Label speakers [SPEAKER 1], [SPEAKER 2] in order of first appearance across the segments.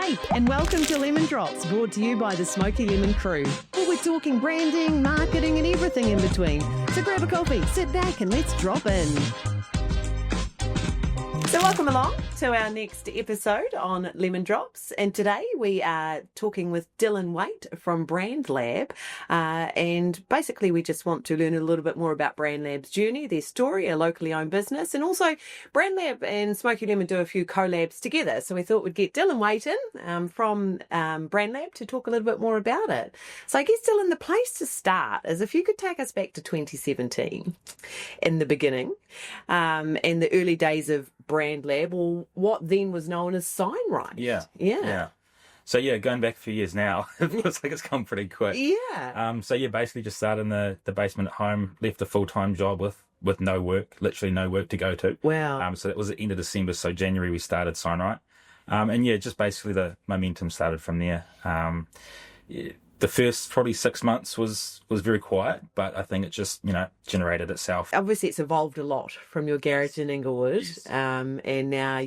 [SPEAKER 1] Hey, and welcome to Lemon Drops, brought to you by the Smokeylemon crew. Well, we're talking branding, marketing, and everything in between. So grab a coffee, sit back, and let's drop in. So welcome along to our next episode on Lemon Drops, and today we are talking with Dylan Waite from Brandlab, and basically we just want to learn a little bit more about Brandlab's journey, their story, a locally owned business, and also Brandlab and Smokeylemon do a few collabs together, so we thought we'd get Dylan Waite in from Brandlab to talk a little bit more about it. So I guess, Dylan, the place to start is if you could take us back to 2017 in the beginning, and the early days of Brandlab, or what then was known as Signright.
[SPEAKER 2] Yeah. So going back a few years now, it feels like it's come pretty quick. Basically just started in the basement at home, left a full-time job with no work, literally no work to go to.
[SPEAKER 1] Wow.
[SPEAKER 2] So that was at the end of December, so January we started Signright. Just basically the momentum started from there. The first probably 6 months was very quiet, but I think it just, generated itself.
[SPEAKER 1] Obviously, it's evolved a lot from your garage in Inglewood,
[SPEAKER 2] Yes.
[SPEAKER 1] And now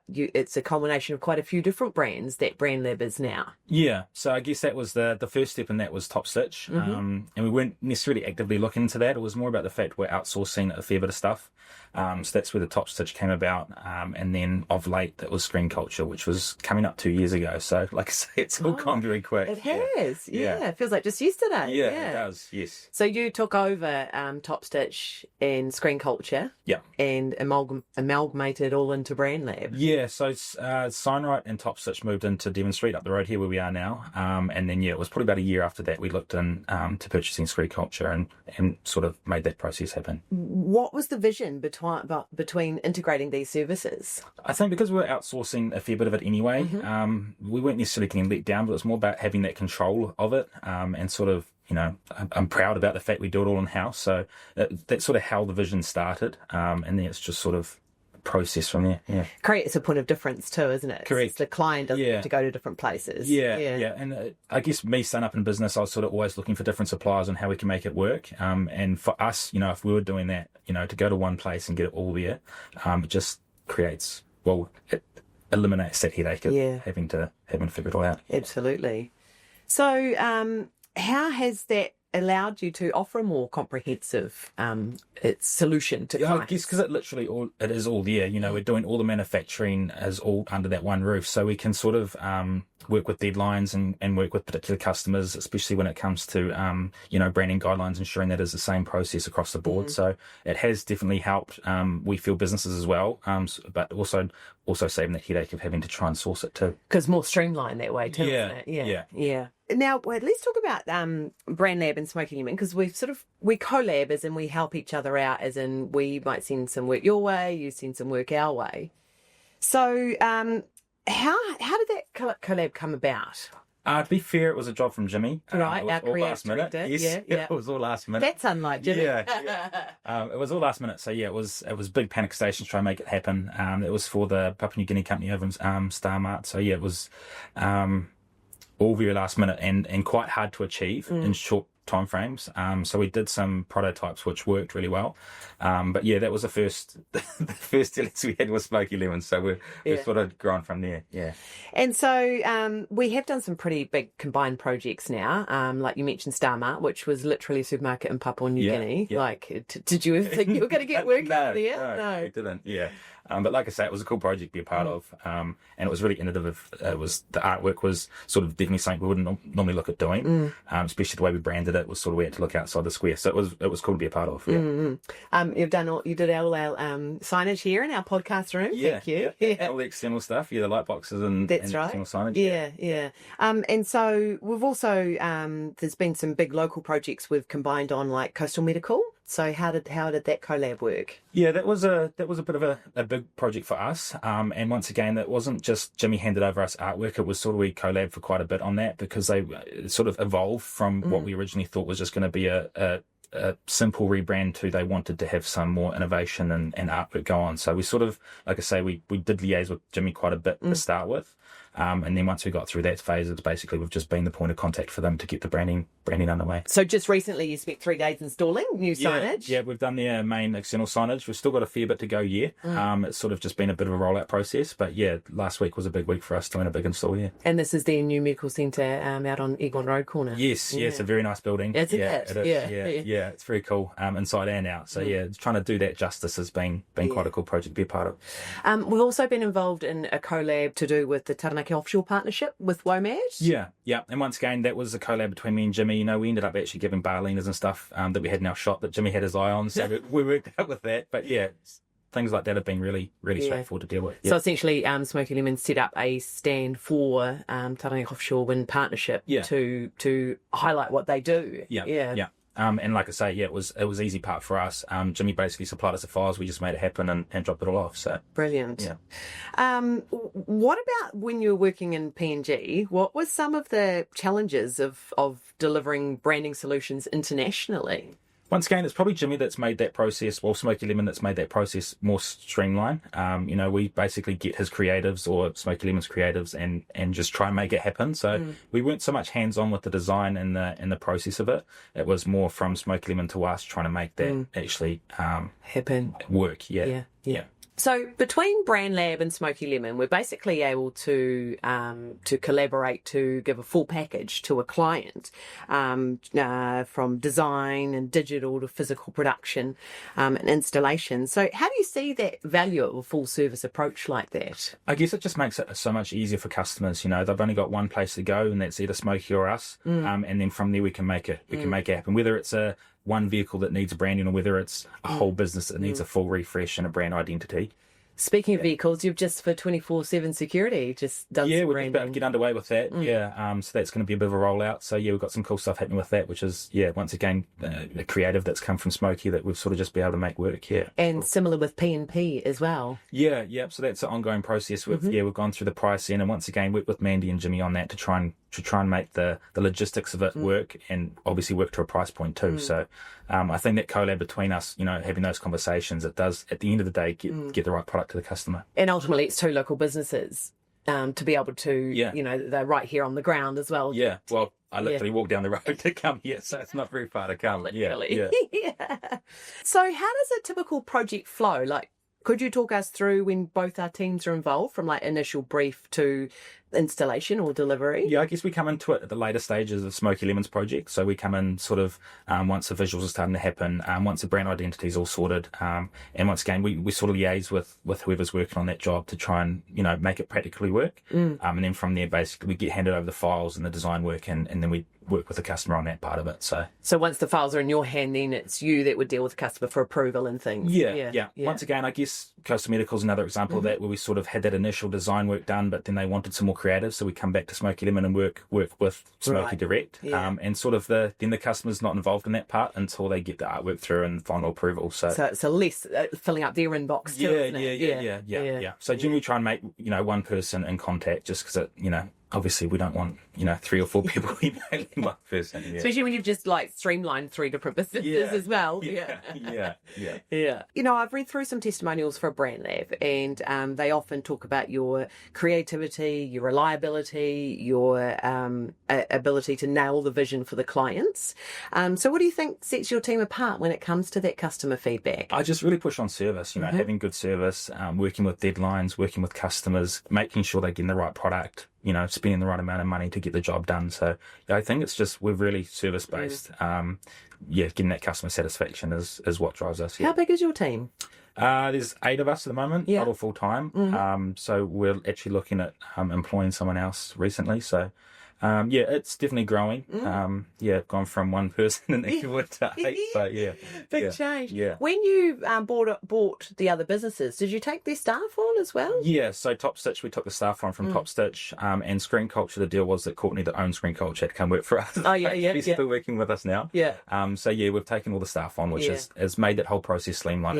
[SPEAKER 1] it's a combination of quite a few different brands that Brandlab is now.
[SPEAKER 2] Yeah, so I guess that was the first step in that was Top Stitch, and we weren't necessarily actively looking into that. It was more about the fact we're outsourcing a fair bit of stuff. So that's where the Top Stitch came about, and then of late that was Screen Culture, which was coming up 2 years ago. So like I say, it's all gone very quick.
[SPEAKER 1] It has, yeah. It feels like just yesterday.
[SPEAKER 2] Yeah, it does, yes.
[SPEAKER 1] So you took over Top Stitch and Screen Culture, and amalgamated all into Brandlab.
[SPEAKER 2] Yeah, so Signright and Top Stitch moved into Devon Street up the road here where we are now, and then it was probably about a year after that we looked in to purchasing Screen Culture and sort of made that process happen.
[SPEAKER 1] What was the vision between integrating these services?
[SPEAKER 2] I think because we were outsourcing a fair bit of it anyway, we weren't necessarily getting let down, but it was more about having that control of it, and sort of, I'm proud about the fact we do it all in-house. So that's sort of how the vision started, and then it's just sort of process from there. Yeah,
[SPEAKER 1] creates a point of difference too, isn't it?
[SPEAKER 2] Correct.
[SPEAKER 1] The client doesn't have to go to different places.
[SPEAKER 2] Yeah. And I guess me starting up in business, I was sort of always looking for different suppliers and how we can make it work. And for us, if we were doing that, to go to one place and get it all there, it just creates, it eliminates that headache of having to figure it all out.
[SPEAKER 1] Absolutely. So how has that allowed you to offer a more comprehensive solution to clients?
[SPEAKER 2] I guess because it is all there. We're doing all the manufacturing is all under that one roof, so we can sort of work with deadlines and work with particular customers, especially when it comes to branding guidelines, ensuring that is the same process across the board. So it has definitely helped. We feel businesses as well, but also saving that headache of having to try and source it too.
[SPEAKER 1] Because more streamlined that way too, isn't it? Yeah. Now, let's talk about Brandlab and Smokeylemon, because we collab as in we help each other out, as in we might send some work your way, you send some work our way. So how did that collab come about?
[SPEAKER 2] To be fair, it was a job from Jimmy.
[SPEAKER 1] Right,
[SPEAKER 2] it was all last minute. Yes, it was all last minute.
[SPEAKER 1] That's unlike Jimmy.
[SPEAKER 2] It was all last minute. So it was big panic stations trying to make it happen. It was for the Papua New Guinea company over in Star Mart. So it was all very last minute and quite hard to achieve in short time frames. So we did some prototypes which worked really well. But that was the first dealings we had with Smokeylemon. So we've sort of grown from there. Yeah.
[SPEAKER 1] And so we have done some pretty big combined projects now. Like you mentioned Star Mart, which was literally a supermarket in Papua New Guinea.
[SPEAKER 2] Yeah.
[SPEAKER 1] Like, did you ever think you were going to get work out there?
[SPEAKER 2] No, we didn't. Yeah. But like I say, it was a cool project to be a part of, and it was really innovative. The artwork was sort of definitely something we wouldn't normally look at doing, especially the way we branded it was sort of we had to look outside the square. So it was cool to be a part of. Yeah.
[SPEAKER 1] You did all our signage here in our podcast room. Thank you.
[SPEAKER 2] Yeah. All the external stuff. The light boxes and external signage.
[SPEAKER 1] Yeah. And so we've also there's been some big local projects we've combined on, like Coastal Medical. So how did that collab work?
[SPEAKER 2] Yeah, that was a bit of a big project for us. And once again, that wasn't just Jimmy handed over us artwork. It was sort of we collabed for quite a bit on that because they sort of evolved from what we originally thought was just going to be a simple rebrand to they wanted to have some more innovation and artwork go on. So we sort of, like I say, we did liaise with Jimmy quite a bit to start with. And then once we got through that phase, it's basically we've just been the point of contact for them to get the branding underway.
[SPEAKER 1] So just recently you spent 3 days installing new signage?
[SPEAKER 2] Yeah, we've done the main external signage. We've still got a fair bit to go, It's sort of just been a bit of a rollout process. But yeah, last week was a big week for us doing a big install,
[SPEAKER 1] And this is the new medical centre out on Inglewood Road corner?
[SPEAKER 2] Yes, it's a very nice building.
[SPEAKER 1] It
[SPEAKER 2] is. Yeah, it's very cool inside and out. So trying to do that justice has been quite a cool project to be a part of.
[SPEAKER 1] We've also been involved in a collab to do with the Taranaki offshore partnership with WOMAD.
[SPEAKER 2] Yeah. And once again, that was a collab between me and Jimmy. You know, we ended up actually giving bar leaners and stuff that we had in our shop that Jimmy had his eye on. So we worked out with that. But yeah, things like that have been really straightforward to deal with.
[SPEAKER 1] So essentially, Smokeylemon set up a stand for Taranaki Offshore Wind Partnership to highlight what they do.
[SPEAKER 2] Yeah. And like I say, it was easy part for us. Jimmy basically supplied us the files. We just made it happen and dropped it all off. So
[SPEAKER 1] brilliant. What about when you were working in PNG? What were some of the challenges of delivering branding solutions internationally?
[SPEAKER 2] Once again, it's probably Jimmy that's made that process, Smokeylemon that's made that process more streamlined. We basically get his creatives or Smokeylemon's creatives and just try and make it happen. So we weren't so much hands-on with the design and the process of it. It was more from Smokeylemon to us trying to make that actually
[SPEAKER 1] happen,
[SPEAKER 2] work. Yeah.
[SPEAKER 1] So between Brandlab and Smokeylemon, we're basically able to collaborate to give a full package to a client, from design and digital to physical production and installation. So how do you see that value of a full service approach like that?
[SPEAKER 2] I guess it just makes it so much easier for customers. You know, they've only got one place to go, and that's either Smokey or us. And then from there we can make it happen. Whether it's one vehicle that needs branding or whether it's a whole business that needs a full refresh and a brand identity.
[SPEAKER 1] Speaking of vehicles, you've just for 24/7 security just done some
[SPEAKER 2] we're
[SPEAKER 1] branding.
[SPEAKER 2] about to get underway with that. So that's going to be a bit of a rollout. So we've got some cool stuff happening with that, which is once again a creative that's come from Smokey that we've sort of just been able to make work.
[SPEAKER 1] And similar with P&P as well.
[SPEAKER 2] So that's an ongoing process. We've gone through the pricing and once again worked with Mandy and Jimmy on that to try and make the logistics of it work and obviously work to a price point too. So I think that collab between us, having those conversations, it does at the end of the day get the right product to the customer.
[SPEAKER 1] And ultimately it's two local businesses to be able to, they're right here on the ground as well.
[SPEAKER 2] Yeah, well, I literally walked down the road to come here, so it's not very far to come.
[SPEAKER 1] Literally. Yeah. So how does a typical project flow? Like, could you talk us through when both our teams are involved from like initial brief to installation or delivery?
[SPEAKER 2] Yeah, I guess we come into it at the later stages of Smokeylemon's project. So we come in sort of once the visuals are starting to happen, once the brand identity is all sorted, and once again we sort of liaise with whoever's working on that job to try and make it practically work. And then from there basically we get handed over the files and the design work, and then we work with the customer on that part of it. So
[SPEAKER 1] once the files are in your hand, then it's you that would deal with the customer for approval and things.
[SPEAKER 2] Yeah. Once again, I guess Coastal Medical is another example of that, where we sort of had that initial design work done, but then they wanted some more creative, so we come back to Smokeylemon and work with Smokey direct. And sort of then the customer's not involved in that part until they get the artwork through and final approval. So
[SPEAKER 1] it's less filling up their inbox too, isn't it?
[SPEAKER 2] Yeah. So generally try and make one person in contact, just because it obviously we don't want 3 or 4 people emailing one person.
[SPEAKER 1] Especially when you've just like streamlined 3 different businesses as well.
[SPEAKER 2] Yeah.
[SPEAKER 1] I've read through some testimonials for Brandlab, and they often talk about your creativity, your reliability, your ability to nail the vision for the clients. So what do you think sets your team apart when it comes to that customer feedback?
[SPEAKER 2] I just really push on service, having good service, working with deadlines, working with customers, making sure they're getting the right product, spending the right amount of money to get the job done. So I think it's just, we're really service based. Getting that customer satisfaction is what drives us.
[SPEAKER 1] How big is your team?
[SPEAKER 2] There's 8 of us at the moment, not all full time. So we're actually looking at employing someone else recently. So it's definitely growing. Gone from 1 person in Inglewood to 8. But
[SPEAKER 1] big change.
[SPEAKER 2] Yeah.
[SPEAKER 1] When you bought the other businesses, did you take their staff on as well?
[SPEAKER 2] Yeah. So Top Stitch, we took the staff on from Top Stitch, and Screen Culture. The deal was that Courtney, that owns Screen Culture, had to come work for us.
[SPEAKER 1] Oh yeah.
[SPEAKER 2] She's still working with us now.
[SPEAKER 1] Yeah.
[SPEAKER 2] We've taken all the staff on, which has made that whole process streamlined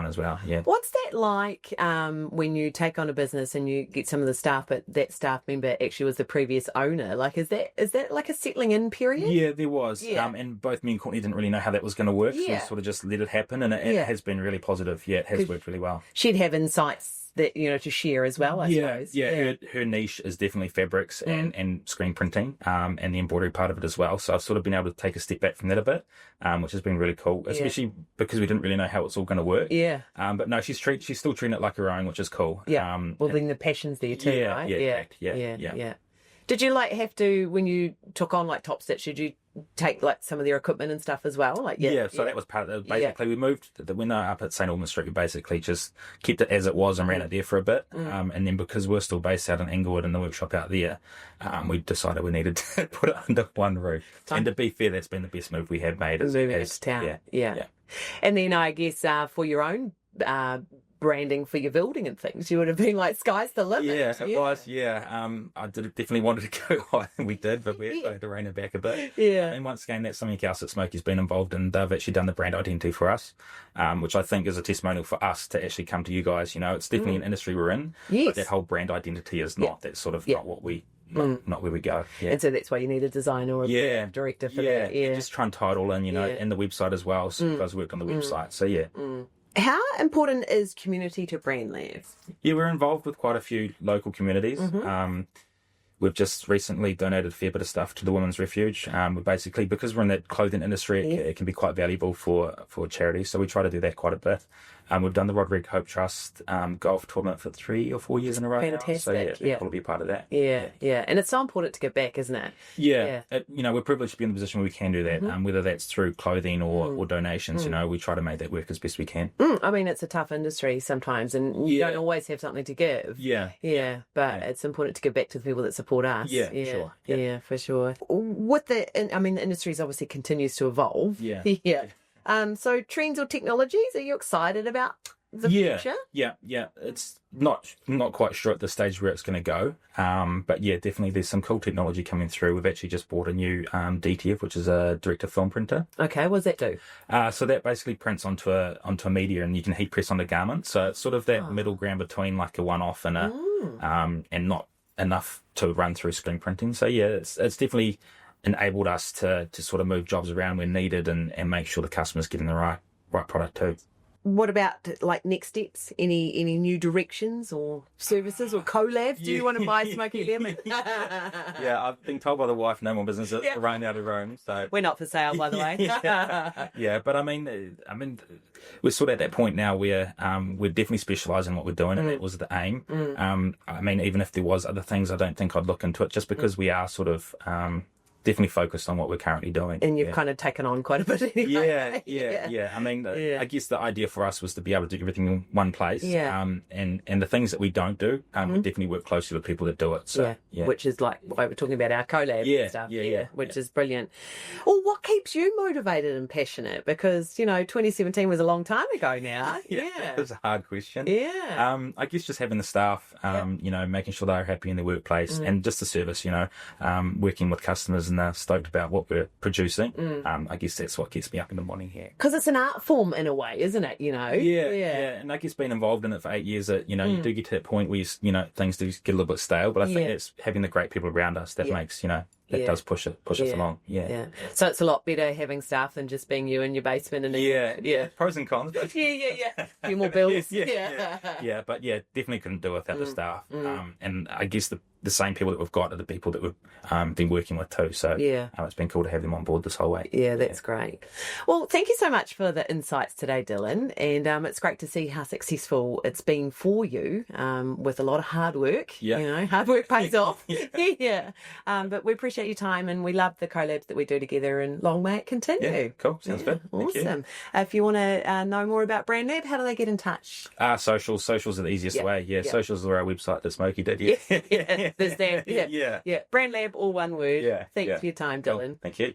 [SPEAKER 2] as well. Yeah.
[SPEAKER 1] What's that like when you take on a business and you get some of the staff, but that staff member actually was the previous owner? Like, is that like a settling in period?
[SPEAKER 2] Yeah, there was. And both me and Courtney didn't really know how that was going to work. So we sort of just let it happen, and it has been really positive. Yeah, it has worked really well.
[SPEAKER 1] She'd have insights that, to share as well, I suppose.
[SPEAKER 2] Yeah. Her niche is definitely fabrics and screen printing, and the embroidery part of it as well. So I've sort of been able to take a step back from that a bit, which has been really cool, especially because we didn't really know how it's all going to work.
[SPEAKER 1] Yeah.
[SPEAKER 2] But no, she's still treating it like her own, which is cool.
[SPEAKER 1] Yeah. Well, then the passion's there too, right?
[SPEAKER 2] Yeah.
[SPEAKER 1] Did you have to, when you took on Top Stitch, did you take some of their equipment and stuff as well?
[SPEAKER 2] So that was part of it. Basically, we moved when they were up at St. Albans Street. We basically just kept it as it was and ran it there for a bit. And then because we're still based out in Inglewood in the workshop out there, we decided we needed to put it under one roof. And to be fair, that's been the best move we have made.
[SPEAKER 1] Moving it to town. Yeah. And then I guess for your own branding for your building and things, you would have been sky's the limit.
[SPEAKER 2] Yeah, it was. I definitely wanted to go higher than we did, but we had to rein it back a bit. And once again, that's something else that Smokey's been involved in. They've actually done the brand identity for us, which I think is a testimonial for us to actually come to you guys. It's definitely an industry we're in, but that whole brand identity is not. That's sort of not what we. Not where we go. And
[SPEAKER 1] so that's why you need a designer or a director for that.
[SPEAKER 2] Yeah, just try and tie it all in, and the website as well. So you guys worked on the website. So
[SPEAKER 1] How important is community to Brandlab?
[SPEAKER 2] Yeah, we're involved with quite a few local communities. We've just recently donated a fair bit of stuff to the Women's Refuge. We basically, because we're in that clothing industry, it can be quite valuable for charities. So we try to do that quite a bit. We've done the Roderick Hope Trust golf tournament for 3 or 4 years in a row.
[SPEAKER 1] Fantastic.
[SPEAKER 2] So we'll be a part of that.
[SPEAKER 1] Yeah. And it's so important to give back, isn't it?
[SPEAKER 2] Yeah. We're privileged to be in the position where we can do that, whether that's through clothing or donations. We try to make that work as best we can.
[SPEAKER 1] I mean, it's a tough industry sometimes, and you don't always have something to give. But it's important to give back to the people that support us.
[SPEAKER 2] Sure.
[SPEAKER 1] Yeah, for sure. With the industry obviously continues to evolve. So trends or technologies, are you excited about the future?
[SPEAKER 2] Yeah. It's not quite sure at this stage where it's going to go. But definitely there's some cool technology coming through. We've actually just bought a new DTF, which is a direct to film printer.
[SPEAKER 1] Okay, what does that do?
[SPEAKER 2] So that basically prints onto a media, and you can heat press on the garment. So it's sort of that middle ground between a one-off and and not enough to run through screen printing. So it's definitely enabled us to sort of move jobs around when needed and make sure the customer's getting the right product too.
[SPEAKER 1] What about next steps? Any new directions or services or collabs? Do you want to buy Smokeylemon?
[SPEAKER 2] I've been told by the wife no more business running out of Rome. So
[SPEAKER 1] we're not for sale, by the way.
[SPEAKER 2] But I mean, we're sort of at that point now where we're definitely specialising in what we're doing, and that was the aim. I mean, even if there was other things, I don't think I'd look into it, just because we are sort of definitely focused on what we're currently doing.
[SPEAKER 1] And you've kind of taken on quite a bit anyway.
[SPEAKER 2] I mean, I guess the idea for us was to be able to do everything in one place. And the things that we don't do, we definitely work closely with people that do it. So,
[SPEAKER 1] which is why we're talking about our collab and stuff. Which is brilliant. Well, what keeps you motivated and passionate? Because, 2017 was a long time ago now.
[SPEAKER 2] That's a hard question. I guess just having the staff, making sure they're happy in their workplace, and just the service, working with customers and they're stoked about what we're producing. I guess that's what gets me up in the morning here.
[SPEAKER 1] Because it's an art form in a way, isn't it?
[SPEAKER 2] And I guess being involved in it for 8 years, you do get to that point where things do get a little bit stale. But I think it's having the great people around us that makes that does push us along.
[SPEAKER 1] So it's a lot better having staff than just being you in your basement and
[SPEAKER 2] pros and cons.
[SPEAKER 1] A few more bills.
[SPEAKER 2] But definitely couldn't do it without the staff. And I guess the same people that we've got are the people that we've been working with too. So it's been cool to have them on board this whole way.
[SPEAKER 1] That's great. Well, thank you so much for the insights today, Dylan. And it's great to see how successful it's been for you with a lot of hard work. Hard work pays off. But we appreciate your time, and we love the collabs that we do together, and long may it continue.
[SPEAKER 2] Cool. Sounds good.
[SPEAKER 1] Awesome. If you want to know more about Brandlab, how do they get in touch?
[SPEAKER 2] Socials are the easiest way. Socials are our website that Smokey did.
[SPEAKER 1] There's that. Brandlab, all one word. Thanks for your time, Dylan.
[SPEAKER 2] Cool. Thank you.